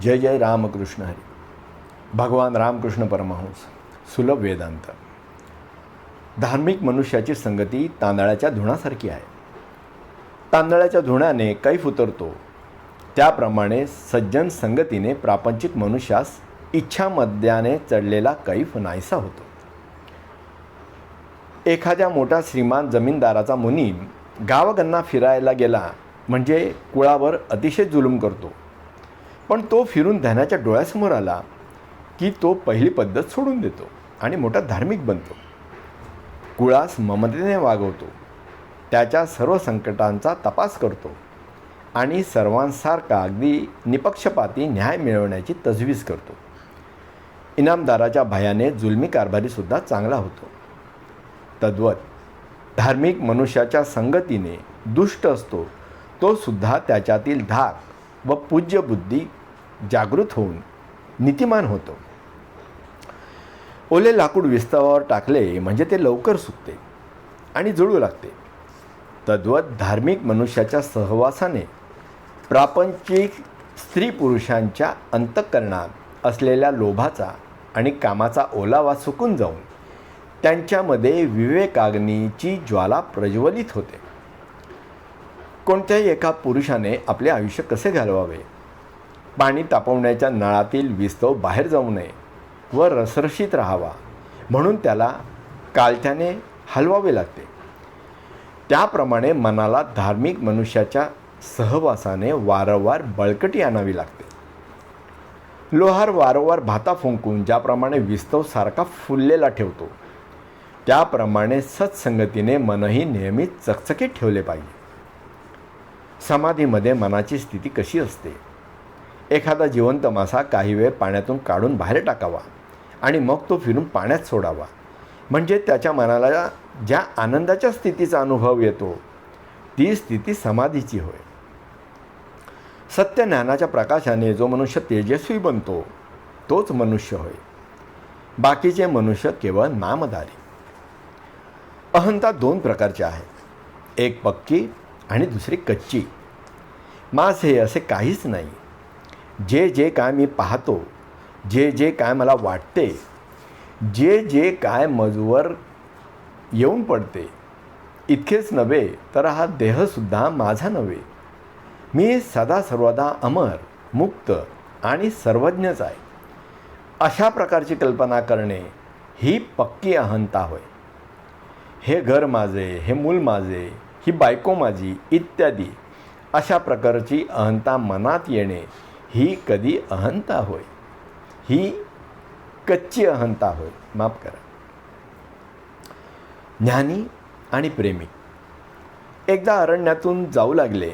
जय जय रामकृष्ण हरी. भगवान रामकृष्ण परमहंस. सुलभ वेदांत. धार्मिक मनुष्याची संगती तांदळाच्या धुण्यासारखी आहे. तांदळाच्या धुण्याने कैफ उतरतो, त्याप्रमाणे सज्जन संगतीने प्रापंचिक मनुष्यास इच्छामद्याने चढलेला कैफ नाहीसा होतो. एखाद्या मोठा श्रीमान जमीनदाराचा मुनी गावगन्ना फिरायला गेला म्हणजे कुळावर अतिशय जुलूम करतो, पण तो फिरून ध्यानाच्या डोळ्यासमोर आला की तो पहिली पद्धत सोडून देतो आणि मोठा धार्मिक बनतो. कुळास ममतेने वागवतो, त्याच्या सर्व संकटांचा तपास करतो आणि सर्वांसारखा अगदी निपक्षपाती न्याय मिळवण्याची तजवीज करतो. इनामदाराच्या भयाने जुलमी कारभारीसुद्धा चांगला होतो. तद्वत धार्मिक मनुष्याच्या संगतीने दुष्ट असतो तो सुद्धा त्याच्यातील धाक व पूज्य बुद्धी जागृत होऊन नीतिमान होतो. ओले लाकूड विस्तवावर टाकले म्हणजे ते लवकर सुकते आणि जळू लागते. तद्वत धार्मिक मनुष्याच्या सहवासाने प्रापंचिक स्त्री पुरुषांच्या अंतःकरणात असलेल्या लोभाचा आणि कामाचा ओलावा सुकून जाऊन त्यांच्यामध्ये विवेकाग्नीची ज्वाला प्रज्वलित होते. कोणत्याही एका पुरुषाने आपले आयुष्य कसे घालवावे, पाणी तापवण्याच्या नळातील विस्तव बाहेर जाऊ नये व रसरशीत राहावा म्हणून त्याला कालथ्याने हलवावे लागते, त्याप्रमाणे मनाला धार्मिक मनुष्याच्या सहवासाने वारंवार बळकटी आणावी लागते. लोहार वारंवार भाता फुंकून ज्याप्रमाणे विस्तव सारखा फुललेला ठेवतो, त्याप्रमाणे सत्संगतीने मनही नेहमी चकचकीत ठेवले पाहिजे. समाधीमध्ये मनाची स्थिती कशी असते? एखादा जिवंत मासा काही वेळ पाण्यातून काढून बाहेर टाकावा आणि मग तो फिरून पाण्यात सोडावा, म्हणजे त्याच्या मनाला ज्या आनंदाच्या स्थितीचा अनुभव येतो ती स्थिती समाधीची होय. सत्य ज्ञानाच्या प्रकाशाने जो मनुष्य तेजस्वी बनतो तोच मनुष्य होय. बाकीचे मनुष्य केवळ नामधारी. अहंता दोन प्रकारची आहे, एक पक्की आणि दुसरी कच्ची. माझ हे असे काहीच नाही. जे जे काय मी पाहतो, जे जे काय मला वाटते, जे जे काय मजवर येऊन पडते, इतकेच नव्हे तर हा देहसुद्धा माझा नव्हे. मी सदा सर्वदा अमर, मुक्त आणि सर्वज्ञच आहे. अशा प्रकारची कल्पना करणे ही पक्की अहंता होय. हे घर माझे, हे मूल माझे, ही बायको माझी इत्यादी अशा प्रकारची अहंता मनात येणे ही कधी अहंता होय. ही कच्ची अहंता होय. माफ करा. ज्ञानी आणि प्रेमी एकदा अरण्यातून जाऊ लागले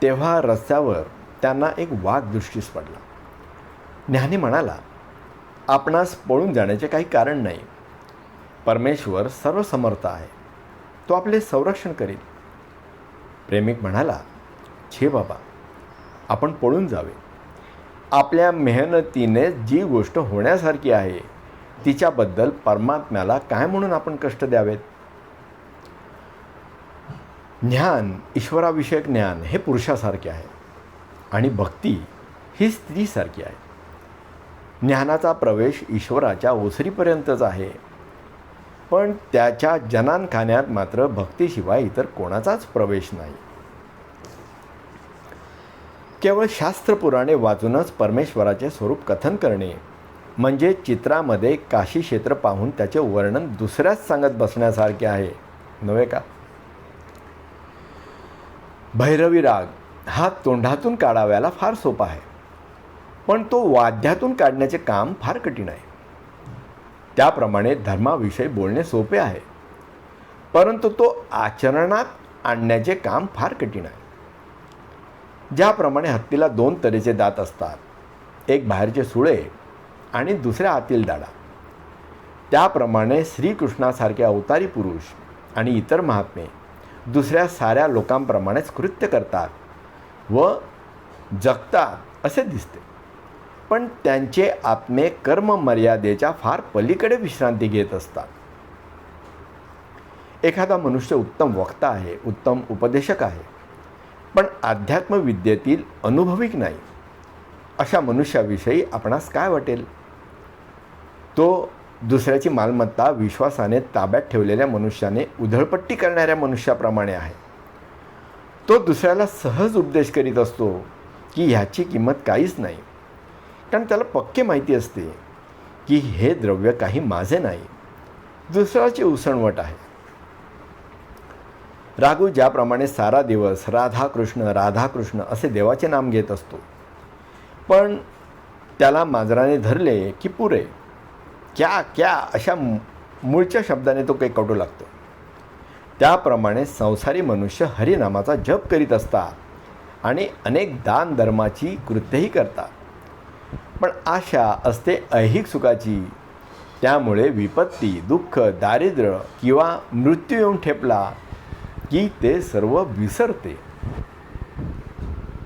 तेव्हा रस्त्यावर त्यांना एक वाघ दृष्टीस पडला. ज्ञानी म्हणाला, आपणास पळून जाण्याचे काही कारण नाही. परमेश्वर सर्वसमर्थ आहे, तो आपले संरक्षण करील. प्रेमिक म्हणाला, छे बाबा, आपण पळून जावे. आपल्या मेहनतीने जी गोष्ट होण्यासारखी आहे तिच्याबद्दल परमात्म्याला काय म्हणून आपण कष्ट द्यावेत? ज्ञान, ईश्वराविषयक ज्ञान हे पुरुषासारखे आहे आणि भक्ती ही स्त्रीसारखी आहे. ज्ञानाचा प्रवेश ईश्वराच्या ओसरीपर्यंतच आहे, पण त्याच्या जनानखान्यात मात्र भक्तीशिवाय इतर कोणाचाच प्रवेश नाही. केवळ शास्त्रपुराणे वाचूनच परमेश्वराचे स्वरूप कथन करणे म्हणजे चित्रामध्ये काशी क्षेत्र पाहून त्याचे वर्णन दुसऱ्याच सांगत बसण्यासारखे आहे, नव्हे का? भैरवी राग हा तोंडातून काढाव्याला फार सोपा आहे, पण तो वाद्यातून काढण्याचे काम फार कठीण आहे. त्याप्रमाणे धर्माविषयी बोलणे सोपे आहे, परंतु तो आचरणात आणण्याचे काम फार कठीण आहे. ज्याप्रमाणे हत्तीला दोन तऱ्हेचे दात असतात, एक बाहेरचे सुळे आणि दुसऱ्या आतील दाढा, त्याप्रमाणे श्रीकृष्णासारखे अवतारी पुरुष आणि इतर महात्मे दुसऱ्या साऱ्या लोकांप्रमाणेच कृत्य करतात व जगतात असे दिसते, पण त्यांचे आत्मे कर्म मर्यादेच्या फार पलीकडे विश्रांती घेत असतात. एखादा मनुष्य उत्तम वक्ता आहे, उत्तम उपदेशक आहे, पण अध्यात्मविद्येतील अनुभविक नाही. अशा मनुष्याविषयी आपणास काय वाटेल? तो दुसऱ्याची मालमत्ता विश्वासाने ताब्यात ठेवलेल्या मनुष्याने उधळपट्टी करणाऱ्या मनुष्याप्रमाणे आहे. तो दुसऱ्याला सहज उपदेश करीत असतो की ह्याची किंमत काहीच नाही, कारण त्याला पक्के माहिती असते की हे द्रव्य काही माझे नाही, दुसऱ्याची उसणवट आहे. राघू ज्याप्रमाणे सारा दिवस राधाकृष्ण असे देवाचे नाम घेत असतो, पण त्याला मांजराने धरले की पुरे क्या क्या अशा मूळच्या शब्दाने तो काही कटू लागतो. त्याप्रमाणे संसारी मनुष्य हरिनामाचा जप करीत असतात आणि अनेक दान धर्माची कृत्यही करतात, पण आशा असते ऐहिक सुखाची. त्यामुळे विपत्ती, दुःख, दारिद्र्य किंवा मृत्यू येऊन ठेपला की ते सर्व विसरते.